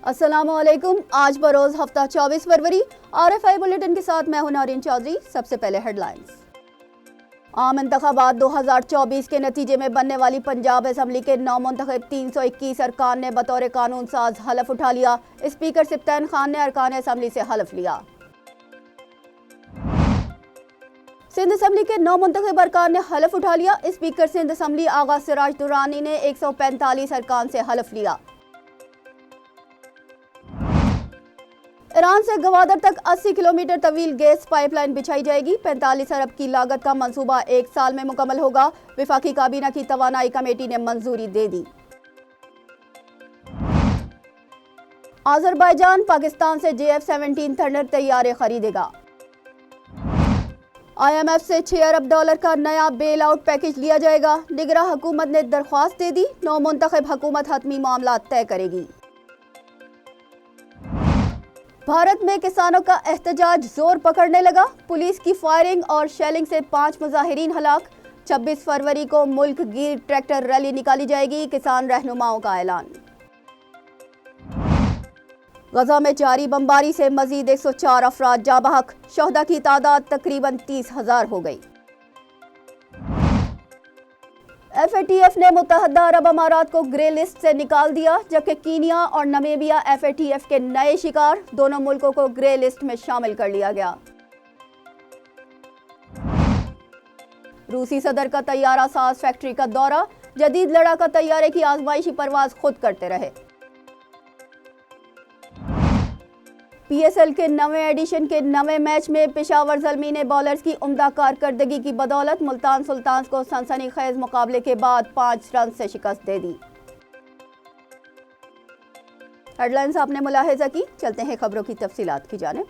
अस्सलाम वालेकुम। आज बरोज हफ्ता 24 फरवरी। RFI बुलेटिन के साथ मैं हूं नारिन चौधरी। सबसे पहले हेडलाइंस। आम इंतखाबात 2024 के नतीजे में बनने वाली पंजाब असम्बली के नौमुंतखब 321 अरकान ने बतौर कानून साज हलफ उठा लिया। स्पीकर सिप्तान खान ने अरकान असम्बली से हलफ लिया। सिंध असम्बली के नौमुंतखब अरकान ने हलफ उठा लिया। स्पीकर सिंध असम्बली आगा सिराज दुरानी ने 145 अरकान से हलफ लिया। ईरान से गवादर तक 80 किलोमीटर तवील गैस पाइपलाइन बिछाई जाएगी। 45 अरब की लागत का मंसूबा 1 साल में मुकम्मल होगा। वफाकी काबीना की तवानाई कमेटी ने मंजूरी दे दी। आज़रबाईजान पाकिस्तान से JF-17 थंडर तैयारे खरीदेगा। IMF से $6 अरब का नया बेल आउट पैकेज लिया जाएगा। निगरां हुकूमत ने दरख्वास्त दे दी। नौमुंतखब हुकूमत हतमी मामला तय करेगी। भारत में किसानों का एहतजाज जोर पकड़ने लगा। पुलिस की फायरिंग और शेलिंग से 5 मुजाहिरीन हलाक। 26 फरवरी को मुल्क गिर ट्रैक्टर रैली निकाली जाएगी। किसान रहनुमाओं का ऐलान। गजा में जारी बमबारी से मजीद 104 अफराद जाँ बहक। शहदा की तादाद तकरीबन 30,000 हो गई। FATF ने मुत्तहदा अरब अमारात को ग्रे लिस्ट से निकाल दिया, जबकि कीनिया और नमीबिया FATF के नए शिकार। दोनों मुल्कों को ग्रे लिस्ट में शामिल कर लिया गया। रूसी सदर का तैयारा साज फैक्ट्री का दौरा। जदीद लड़ाका तैयारे की आजमाइशी परवाज खुद करते रहे। PSL के नवे एडिशन के नवे मैच में पेशावर ज़ल्मी ने बॉलर्स की उम्दा कारकर्दगी की बदौलत मुल्तान सुल्तान्स को सनसनीखेज मुकाबले के बाद 5 रन से शिकस्त दे दी। हेडलाइंस आपने मुलाहिजा की। चलते हैं खबरों की तफसीलात की जानिब।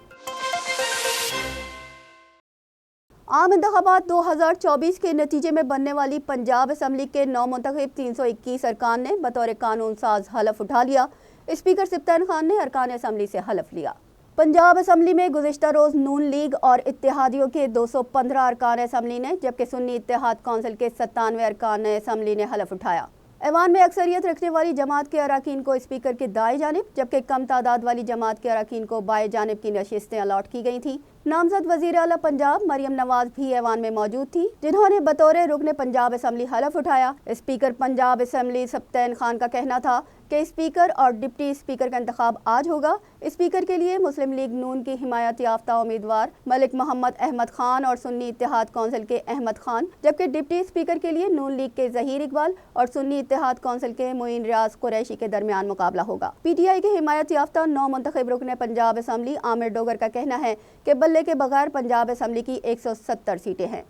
आम इंतखाबात 2024 के नतीजे में बनने वाली पंजाब असम्बली के नौमुंतखब 321 अरकान ने बतौर कानून साज हलफ उठा लिया। स्पीकर सिप्तान खान ने अरकान असम्बली से हलफ लिया। पंजाब असम्बली में गुज़िश्ता रोज़ नून लीग और इत्तेहादियों के 215 अरकान असम्बली ने, जबकि सुन्नी इत्तेहाद कौंसिल के 97 अरकान असम्बली ने हलफ उठाया। ऐवान में अक्सरियत रखने वाली जमात के अरकान को स्पीकर के दाएं जानिब, जबकि कम तादाद वाली जमात के अरकान को बाएं जानिब की नशिस्तें अलॉट की गई थी। नामजद वज़ीर आला पंजाब मरियम नवाज भी ऐवान में मौजूद थी, जिन्होंने बतौर रुकन पंजाब असम्बली हलफ उठाया। स्पीकर पंजाब असम्बली सिप्तान खान का कहना था कि स्पीकर और डिप्टी स्पीकर का इंतखाब आज होगा। स्पीकर के लिए मुस्लिम लीग नून की हिमायत याफ्ता उम्मीदवार मलिक मोहम्मद अहमद खान और सुन्नी इत्तेहाद कौंसिल के अहमद खान, जबकि डिप्टी स्पीकर के लिए नून लीग के ज़हीर इकबाल और सुन्नी इत्तेहाद कौंसिल के मोइन रियाज कुरैशी के दरमियान मुकाबला होगा। PTI के हिमायत याफ्ता नौमुंतखब रुकन पंजाब असम्बली आमिर डोगर का कहना है कि बल्ले के बगैर पंजाब असम्बली की 170 सीटें हैं।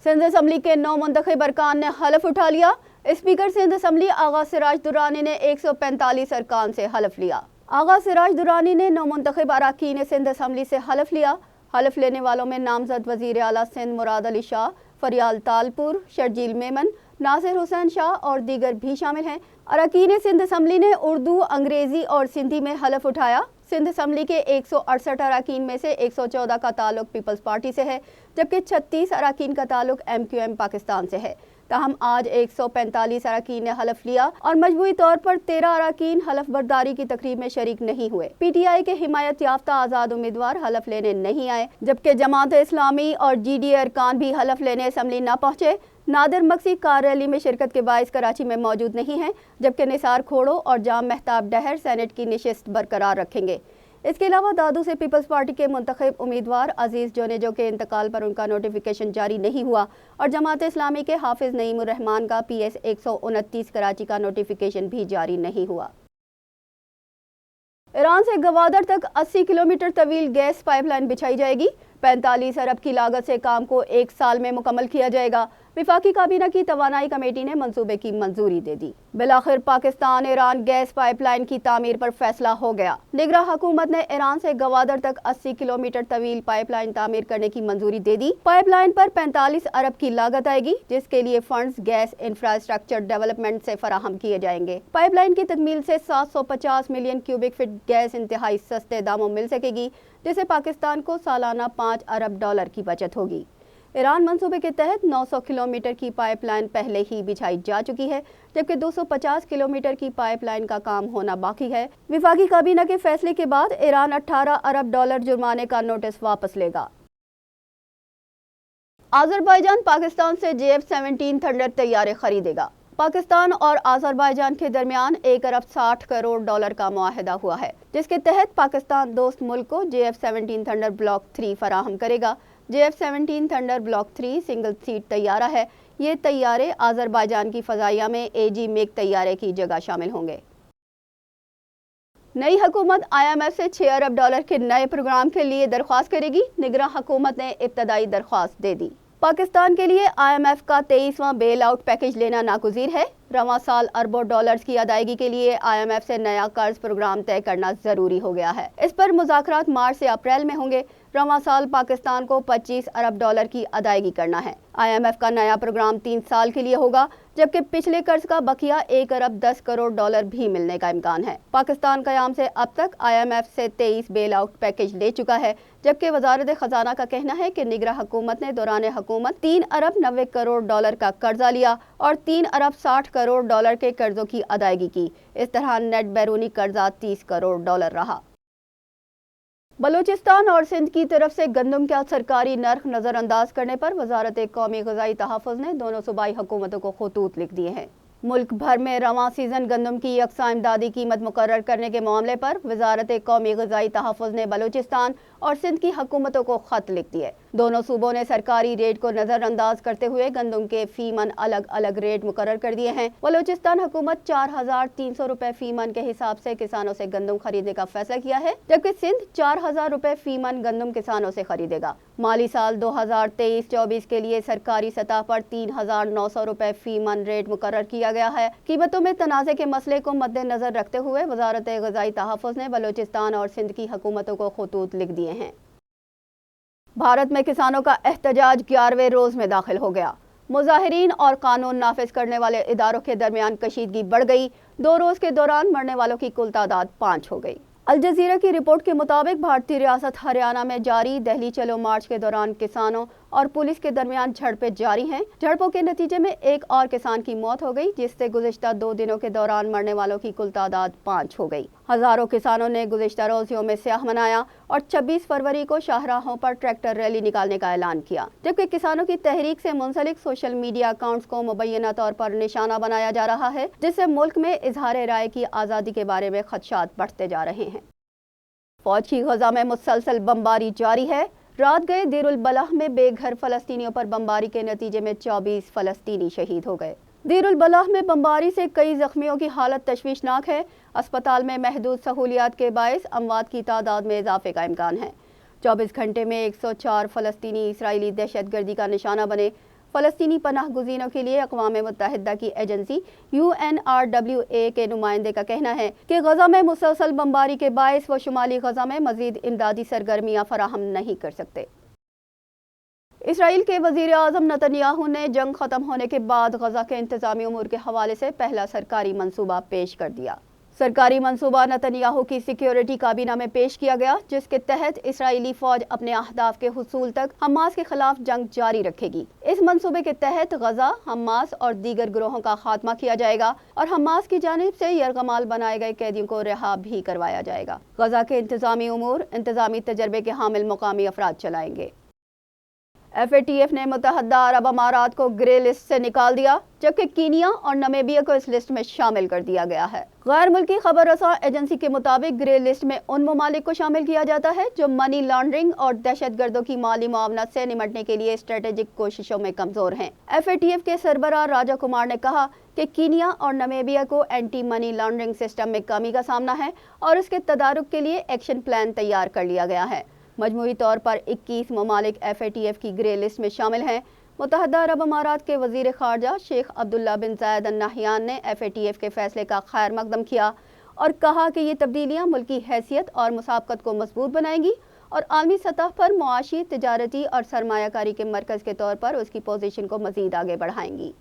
सिंध असम्बली के नौमुंतखब अरकान ने हलफ उठा लिया। स्पीकर सिंध असम्बली आगा सिराज दुरानी ने 145 अरकान से हलफ लिया। आगा सिराज दुरानी ने नौमुंतखब अरकान सिंध असम्बली से हलफ लिया। हलफ लेने वालों में नामजद वज़ीर आला सिंध मुराद अली शाह, फरियाल तालपुर, शर्जील मेमन, नासिर हुसैन शाह और दीगर भी शामिल हैं। अरकान सिंध असम्बली ने उर्दू, अंग्रेजी और सिंधी में हलफ उठाया। सिंध असम्बली के 168 अरकान में से 114 का ताल्लुक पीपल्स पार्टी से है, जबकि 36 अरकान का ताल्लुक MQM पाकिस्तान से है। ताहम आज 145 अरकान ने हलफ लिया और मजबूरी तौर पर 13 अरकान हलफ बर्दारी की तकरीब में शरीक नहीं हुए। PTI के हिमायत याफ्ता आज़ाद उम्मीदवार हलफ लेने नहीं आए, जबकि जमात इस्लामी और GDA अरकान भी हलफ लेने असम्बली न पहुँचे। नादिर मक्सी कार रैली में शिरकत के बाइस कराची में मौजूद नहीं हैं, जबकि निसार खोड़ो और जाम मेहताब डहर सेनेट की नशिस्त बरकरार रखेंगे। इसके अलावा दादू से पीपल्स पार्टी के मुंतखब उम्मीदवार अजीज जोनेजो के इंतकाल पर उनका नोटिफिकेशन जारी नहीं हुआ और जमात इस्लामी के हाफिज नईमुर रहमान का PS 129 कराची का नोटिफिकेशन भी जारी नहीं हुआ। ईरान से गवादर तक 80 किलोमीटर तवील गैस पाइपलाइन बिछाई जाएगी। 45 अरब की लागत से काम को 1 साल में मुकम्मल किया जाएगा। वफाकी काबीना की तवानाई कमेटी ने मंसूबे की मंजूरी दे दी। बिलाखिर पाकिस्तान ईरान गैस पाइपलाइन की तामीर पर फैसला हो गया। निगरां हुकूमत ने ईरान से गवादर तक 80 किलोमीटर तवील पाइपलाइन तामीर करने की मंजूरी दे दी। पाइपलाइन पर 45 अरब की लागत आएगी, जिसके लिए फंड्स गैस इंफ्रास्ट्रक्चर डेवलपमेंट से फराहम किए जाएंगे। पाइपलाइन की तकमील से 750 मिलियन क्यूबिक फीट गैस इंतहाई सस्ते दामों मिल सकेगी, जिससे पाकिस्तान को सालाना $5 अरब की बचत होगी। ईरान मंसूबे के तहत 900 किलोमीटर की पाइपलाइन पहले ही बिछाई जा चुकी है, जबकि 250 किलोमीटर की पाइपलाइन का काम होना बाकी है। विफाकी काबीना के फैसले के बाद ईरान 18 अरब डॉलर जुर्माने का नोटिस वापस लेगा। अज़रबैजान पाकिस्तान से JF-17 थंडर तैयारे खरीदेगा। पाकिस्तान और अज़रबैजान के दरमियान 1 अरब 60 करोड़ डॉलर का मुआहदा हुआ है, जिसके तहत पाकिस्तान दोस्त मुल्क को JF-17 थंडर ब्लॉक 3 फराहम करेगा। JF-17 Thunder block 3 single seat तैयारा है। ये तैयारे अज़रबैजान की फ़ज़ाइया में AG MiG तैयारे की जगह शामिल होंगे। नई हुकूमत IMF से 6 अरब डॉलर के नए प्रोग्राम के लिए दरख्वास्त करेगी। निगरान हुकूमत ने इब्तदाई दरख्वास्त दे दी। पाकिस्तान के लिए IMF का 23वां बेल आउट पैकेज लेना नागुज़ीर है। रवां साल अरबों डॉलर्स की अदायगी के लिए IMF से नया कर्ज प्रोग्राम तय करना ज़रूरी हो गया है। इस पर मुज़ाकरात मार्च से अप्रैल में होंगे। रवां साल पाकिस्तान को 25 अरब डॉलर की अदायगी करना है। IMF का नया प्रोग्राम 3 साल के लिए होगा, जबकि पिछले कर्ज का बकिया 1 अरब 10 करोड़ डॉलर भी मिलने का इम्कान है। पाकिस्तान क़याम से अब तक IMF से 23 बेल आउट पैकेज ले चुका है, जबकि वज़ारत ख़जाना का कहना है कि निगरान हुकूमत ने दौरान हुकूमत 3 अरब 90 करोड़ डॉलर का कर्जा लिया और 3 अरब 60 करोड़ डॉलर के कर्जों की अदायगी की। इस तरह नेट बैरूनी कर्जा 30 करोड़ डॉलर रहा। बलूचिस्तान और सिंध की तरफ से गंदम का सरकारी नर्ख नज़रअंदाज करने पर वज़ारत कौमी ग़िज़ाई तहफ़्फ़ुज़ ने दोनों सूबाई हुकूमतों को खतूत लिख दिए हैं। मुल्क भर में रवां सीज़न गंदम की यकसा इमदादी कीमत मुकर्रर करने के मामले पर वज़ारत कौमी ग़िज़ाई तहफ़्फ़ुज़ ने बलूचिस्तान और सिंध की हुकूमतों को ख़त लिख दिए। दोनों सूबों ने सरकारी रेट को नज़रअंदाज करते हुए गंदम के फ़ी मन अलग अलग रेट मुकर्रर कर दिए हैं। बलूचिस्तान हुकूमत 4,300 रुपये फ़ी मन के हिसाब से किसानों से गंदम खरीदने का फैसला किया है, जबकि सिंध 4,000 रुपये फ़ी मन गंदम किसानों से खरीदेगा। माली साल 2023-24 के लिए सरकारी सतह पर 3,900 रुपये फ़ी मन रेट मुकर्रर किया गया है। कीमतों में तनाज़े के मसले को मद्देनज़र रखते हुए वज़ारत ग़िज़ाई तहफ़्फ़ुज़ ने बलूचिस्तान और सिंध की हुकूमतों को खतूत लिख दिए हैं। भारत में किसानों का एहतजाज 11वें रोज़ में दाखिल हो गया। मुज़ाहिरीन और कानून नाफिज करने वाले इदारों के दरमियान कशीदगी बढ़ गई। 2 रोज़ के दौरान मरने वालों की कुल तादाद 5 हो गई। अल जज़ीरा की रिपोर्ट के मुताबिक भारतीय रियासत हरियाणा में जारी दिल्ली चलो मार्च के दौरान किसानों और पुलिस के दरमियान झड़पें जारी हैं। झड़पों के नतीजे में एक और किसान की मौत हो गई, जिससे गुज़िश्ता 2 दिनों के दौरान मरने वालों की कुल तादाद 5 हो गई। हज़ारों किसानों ने गुज़िश्ता रोज़ियों में स्याह मनाया और 26 फरवरी को शाहराहों पर ट्रैक्टर रैली निकालने का ऐलान किया, जबकि किसानों की तहरीक से मुंसलिक सोशल मीडिया अकाउंट्स को मुबैना तौर पर निशाना बनाया जा रहा है, जिससे मुल्क में इजहार राय की आज़ादी के बारे में खदशात बढ़ते जा रहे हैं। फौज की गजा में मुसलसल बमबारी जारी है। रात गए देरुल बलाह में बेघर फ़लस्तीनियों पर बमबारी के नतीजे में 24 फ़लस्तीनी शहीद हो गए। देरुल बलाह में बमबारी से कई ज़ख्मियों की हालत तशवीशनाक है। अस्पताल में महदूद सहूलियात के बायस अमवात की तादाद में इजाफे का इम्कान है। 24 घंटे में 104 फ़लस्तीनी इसराइली दहशतगर्दी का निशाना बने। फ़लस्तीनी पनाह गुज़ीनों के लिए अक़वाम मुत्तहिदा की एजेंसी UNRWA के नुमाइंदे का कहना है कि गजा में मुसलसल बमबारी के बायस वो शुमाली गजा में मज़ीद इमदादी सरगर्मियाँ फराहम नहीं कर सकते। इसराइल के वज़ीर आज़म नेतन्याहू ने जंग ख़त्म होने के बाद गजा के इंतज़ामी उमूर के हवाले से पहला सरकारी मंसूबा पेश कर दिया। सरकारी मंसूबा नेतन्याहू की सिक्योरिटी काबीना में पेश किया गया, जिसके तहत इसराइली फ़ौज अपने अहदाफ के हुसूल तक हमास के खिलाफ जंग जारी रखेगी। इस मंसूबे के तहत गजा, हमास और दीगर गिरोहों का खात्मा किया जाएगा और हमास की जानिब से यरगमाल बनाए गए कैदियों को रिहा भी करवाया जाएगा। गजा के इंतज़ामी उमूर इंतज़ामी तजर्बे के हामिल मुकामी अफराद चलाएंगे। FATF ने मुत्तहदा अरब अमारात को ग्रे लिस्ट से निकाल दिया, जबकि कीनिया और नमीबिया को इस लिस्ट में शामिल कर दिया गया है। गैर मुल्की खबर रसा एजेंसी के मुताबिक ग्रे लिस्ट में उन ममालिक को शामिल किया जाता है जो मनी लॉन्ड्रिंग और दहशतगर्दों की माली मुआवनत से निमटने के लिए स्ट्रेटेजिक कोशिशों में कमजोर हैं। FATF के सरबराह राजा कुमार ने कहा कि कीनिया और नमीबिया को एंटी मनी लॉन्ड्रिंग सिस्टम में कमी का सामना है और इसके तदारुक के लिए एक्शन प्लान तैयार कर लिया गया है। मजमूई तौर पर 21 ममालिक FATF की ग्रे लिस्ट में शामिल हैं। मुत्तहदा अरब अमारात के वज़ीर ख़ारजा शेख अब्दुल्ला बिन ज़ायद अल नहयान ने FATF के फैसले का खैर मकदम किया और कहा कि ये तब्दीलियाँ मुल्क की हैसियत और मुसाबकत को मजबूत बनाएंगी और आलमी सतह पर मुआशी, तिजारती और सरमायाकारी के मरकज़ के तौर पर उसकी पोजीशन को मज़ीद आगे बढ़ाएंगी।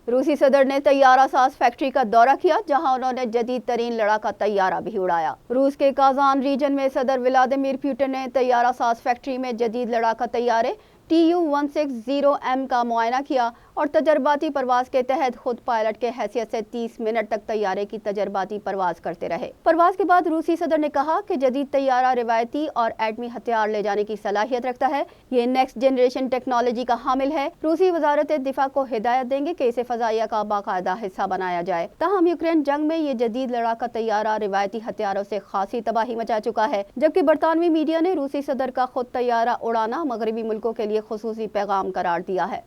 रूसी सदर ने तैयारा साज फैक्ट्री का दौरा किया, जहां उन्होंने जदीद तरीन लड़ाका तैयारा भी उड़ाया। रूस के काजान रीजन में सदर व्लादिमीर पुतिन ने तैयारा साज फैक्ट्री में जदीद लड़ाका तैयारे TU-160M का मुआयना किया और तजर्बाती परवाज के तहत खुद पायलट के हैसियत से 30 मिनट तक तैयारे की तजर्बाती परवाज करते रहे। परवाज के बाद रूसी सदर ने कहा कि जदीद तैयारा रिवायती और एटमी हथियार ले जाने की सलाहियत रखता है। ये नेक्स्ट जनरेशन टेक्नोलॉजी का हामिल है। रूसी वजारत दिफा को हिदायत देंगे कि इसे फजाइया का बाकायदा हिस्सा बनाया जाए। ताहम यूक्रेन जंग में ये जदीद लड़ाका तैयारा रिवायती हथियारों से खासी तबाही मचा चुका है, जबकि बरतानवी मीडिया ने रूसी सदर का खुद तैयारा उड़ाना मगरबी मुल्कों के लिए खुसूसी पैगाम करार दिया है।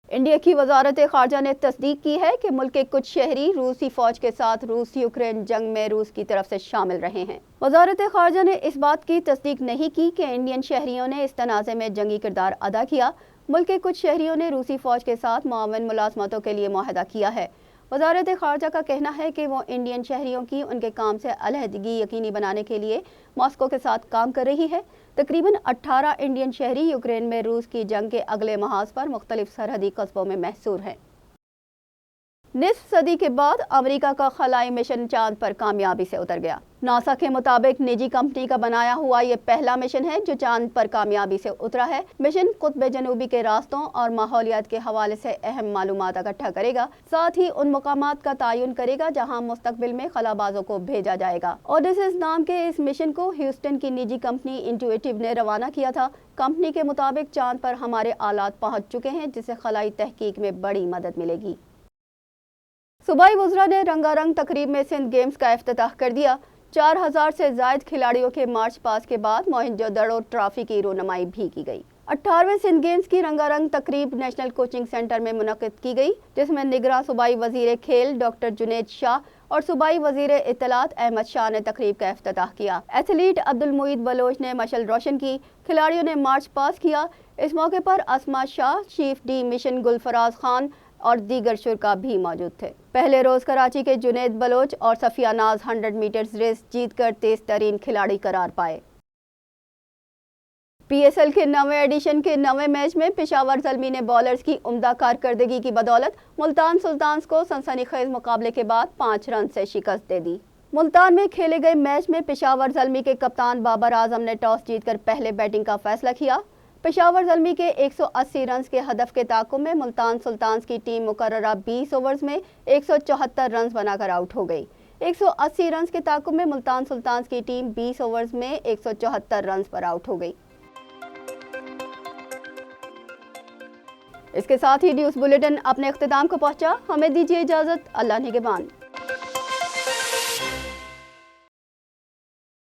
इंडिया की वजारत खारजा ने तस्दीक की है कि मुल्क के कुछ शहरी रूसी फौज के साथ रूस यूक्रेन जंग में रूस की तरफ से शामिल रहे हैं। वजारत खारजा ने इस बात की तस्दीक नहीं की कि इंडियन शहरियों ने इस तनाज़े में जंगी किरदार अदा किया। मुल्क के कुछ शहरियों ने रूसी फौज के साथ मुआवन मुलाजमतों के लिए मुआहदा किया है। वजारत खारजा का कहना है कि वो इंडियन शहरियों की उनके काम से अलहदगी यकीनी बनाने के लिए मॉस्को के साथ काम कर रही है। तकरीबन 18 इंडियन शहरी यूक्रेन में रूस की जंग के अगले महाज पर मुख्तलिफ सरहदी कस्बों में महसूर हैं। निस्फ सदी के बाद अमेरिका का खलाई मिशन चांद पर कामयाबी से उतर गया। नासा के मुताबिक निजी कंपनी का बनाया हुआ ये पहला मिशन है जो चांद पर कामयाबी से उतरा है। मिशन कुतुब जनूबी के रास्तों और माहौलियात के हवाले से अहम मालूमात इकट्ठा करेगा, साथ ही उन मुकामात का तयन करेगा जहां मुस्तकबिल में खलाबाजों को भेजा जाएगा। ओडेसिस नाम के इस मिशन को ह्यूस्टन की निजी कंपनी इंट्यूटिव ने रवाना किया था। कंपनी के मुताबिक चांद पर हमारे आलात पहुँच चुके हैं, जिससे खलाई तहकीक में बड़ी मदद मिलेगी। सूबाई वज़रा ने रंगारंग तकरीब में सिंध गेम्स का इफ्तिताह कर दिया। 4000 से ज़ायद खिलाड़ियों के मार्च पास के बाद मोहनजोदड़ो ट्रॉफी की रोनुमाई भी की गई। 18वें सिंध गेम्स की रंगारंग तकरीब नेशनल कोचिंग सेंटर में मुनक़िद की गई, जिसमें निगरां सूबाई वज़ीर खेल डॉक्टर जुनैद शाह और सूबाई वज़ीर इत्तलात अहमद शाह ने तकरीब का इफ्तिताह किया। एथलीट अब्दुल मुईद बलोच ने मशल रोशन की। खिलाड़ियों ने मार्च पास किया। इस मौके पर Asma Shah, chief de mission Gulfaraz Khan और दीगर शुरका भी मौजूद थे। पहले रोज कराची के जुनैद बलोच और सफिया नाज 100 मीटर्स रेस जीतकर तेज तरीन खिलाड़ी करार पाए। PSL के 9वें एडिशन के 9वें मैच में पेशावर ज़ल्मी ने बॉलर्स की उम्दा कारकर्दगी की बदौलत मुल्तान सुल्तान्स को सनसनीखेज मुकाबले के बाद 5 रन से शिकस्त दे दी। मुल्तान में खेले गए मैच में पेशावर ज़ल्मी के कप्तान बाबर आजम ने टॉस जीतकर पहले बैटिंग का फैसला किया। पेशावर ज़ल्मी के 180 रन के हदफ के ताक़ुब में मुल्तान सुल्तान्स की टीम मुकर्ररा 20 ओवर्स में 174 रन बनाकर आउट हो गई। 180 रन के ताक़ुब में मुल्तान सुल्तान्स की टीम 20 ओवर्स में 174 रन पर आउट हो गई। इसके साथ ही न्यूज़ बुलेटिन अपने इख्तिताम को पहुंचा। हमें दीजिए इजाज़त। अल्लाह निगहबान।